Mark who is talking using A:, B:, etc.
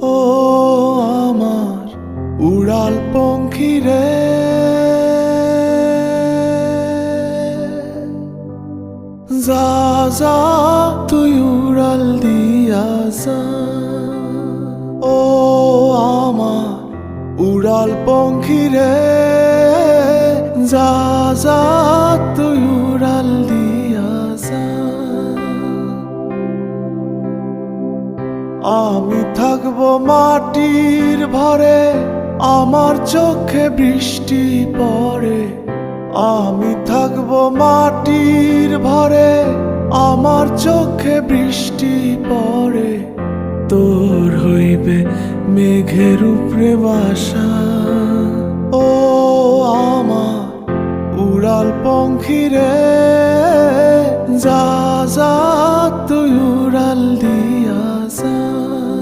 A: ও আমার উড়াল পঙ্খী রে, যা যা তুই উড়াল দিয়া যা। ও আমার উড়াল পঙ্খী রে, যা যা তুই উড়াল দিয়া যা। আমি থাকবো মাটির ভরে, আমার চোখে বৃষ্টি পড়ে। আমি থাকবো মাটির ভরে, আমার চোখে বৃষ্টি পড়ে। তোর হইবে মেঘের উপরে বাসা। ও আমার উড়াল পঙ্খী রে, যা যা তুই